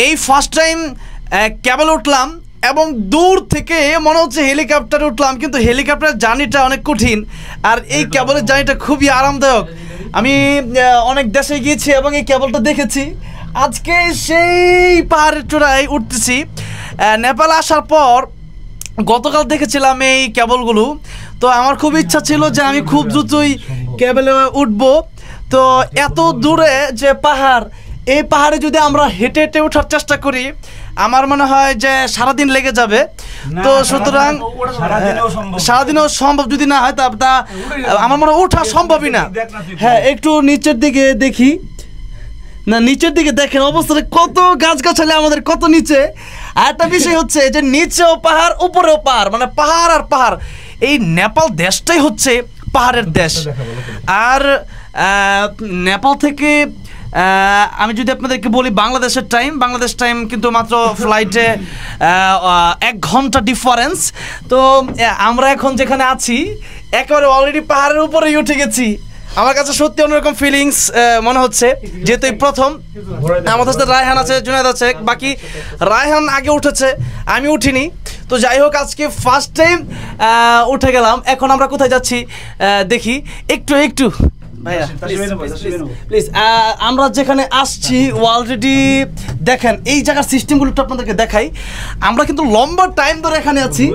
এই first time কেবল উঠলাম এবং দূর থেকে মনে হচ্ছে হেলিকপ্টারে উঠলাম, কিন্তু হেলিকপ্টারের জার্নিটা অনেক কঠিন আর এই কেবলের জার্নিটা খুবই আরামদায়ক। আমি অনেক দেশে গিয়েছি এবং এই কেবলটা দেখেছি। আজকে সেই পাহাড়ের চূড়ায় উঠতেছি। নেপাল আসার পর গতকাল দেখেছিলাম এই কেবলগুলো, তো আমার খুব ইচ্ছা ছিল যে আমি খুব দ্রুতই কেবলে উঠবো। তো এত দূরে যে পাহাড়, এই পাহাড়ে যদি আমরা হেঁটে হেঁটে ওঠার চেষ্টা করি আমার মনে হয় যে সারাদিন লেগে যাবে। তো সুতরাং সারাদিনও সম্ভব যদি না হয় তা আমার মনে হয় ওঠা সম্ভবই না। হ্যাঁ, একটু নিচের দিকে দেখি না, নিচের দিকে দেখেন অবস্থাটা, কত গাছগাছালি আমাদের কত নিচে। আর একটা বিষয় হচ্ছে যে নিচেও পাহাড় উপরেও পাহাড়, মানে পাহাড় আর পাহাড়। এই নেপাল দেশটাই হচ্ছে পাহাড়ের দেশ। আর নেপাল থেকে আমি যদি আপনাদেরকে বলি বাংলাদেশ টাইম কিন্তু মাত্র ফ্লাইটে 1 ঘন্টা ডিফারেন্স। তো আমরা এখন যেখানে আছি একেবারে অলরেডি পাহাড়ের উপরেই উঠে গেছি। আমার কাছে সত্যি অন্যরকম ফিলিংস মনে হচ্ছে, যেহেতু এই প্রথম। আমাদের সাথে রায়হান আছে, জুনায়েদ আছে, বাকি রায়হান আগে উঠেছে, আমি উঠিনি। তো যাই হোক, আজকে ফার্স্ট টাইম উঠে গেলাম। এখন আমরা কোথায় যাচ্ছি দেখি একটু ভাইয়া প্লিজ। আমরা যেখানে আসছি অলরেডি দেখেন এই জায়গার সিস্টেমগুলো একটু আপনাদেরকে দেখাই। আমরা কিন্তু লম্বা টাইম ধরে এখানে আছি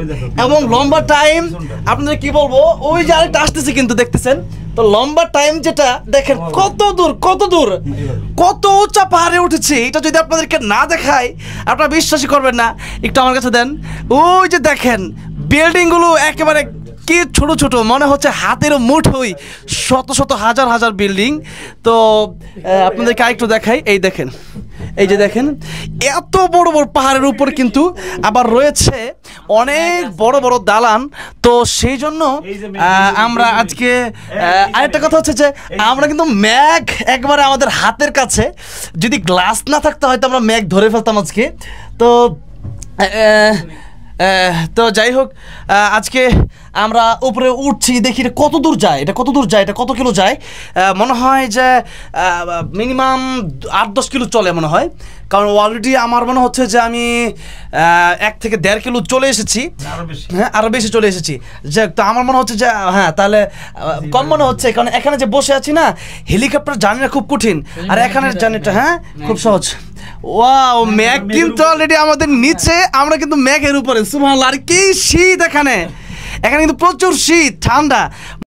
এবং লম্বা টাইম আপনাদের কি বলবো, ওই যে আরেকটা আসতেছে কিন্তু দেখতেছেন। তো লম্বা টাইম যেটা দেখেন কত দূর কত উঁচা পাহাড়ে উঠেছি, এটা যদি আপনাদেরকে না দেখাই আপনারা বিশ্বাসই করবেন না। একটু আমার কাছে দেন। ওই যে দেখেন বিল্ডিংগুলো একেবারে কি ছোট ছোট, মনে হচ্ছে হাতেরও মুঠোই, শত শত হাজার বিল্ডিং। তো আপনাদেরকে আরেকটু দেখাই। এই দেখেন, এই যে দেখেন এত বড় বড় পাহাড়ের উপর কিন্তু আবার রয়েছে অনেক বড় বড় দালান। তো সেই জন্য আমরা আজকে আরেকটা কথা হচ্ছে যে আমরা কিন্তু ম্যাঘ একবারে আমাদের হাতের কাছে, যদি গ্লাস না থাকতে হয়তো আমরা ম্যাঘ ধরে ফেলতাম আজকে। তো যাই হোক, আজকে আমরা উপরে উঠছি, দেখি এটা কত দূর যায়, এটা কত কিলো যায়। মনে হয় যে মিনিমাম 8-10 কিলো চলে মনে হয়, কারণ অলরেডি আমার মনে হচ্ছে যে আমি 1 থেকে 1.5 কিলো চলে এসেছি। হ্যাঁ, আরও বেশি চলে এসেছি। যাক, তো আমার মনে হচ্ছে যে হ্যাঁ তাহলে কম মনে হচ্ছে, কারণ এখানে যে বসে আছি না, হেলিকপ্টার জার্নিটা খুব কঠিন আর এখানের জার্নিটা হ্যাঁ খুব সহজ। ওয়াও, ম্যাঘ কিন্তু অলরেডি আমাদের নিচে, আমরা কিন্তু ম্যাঘের উপরে। সুবহানাল্লাহ, আর কি শীত এখানে কিন্তু প্রচুর শীত, ঠান্ডা।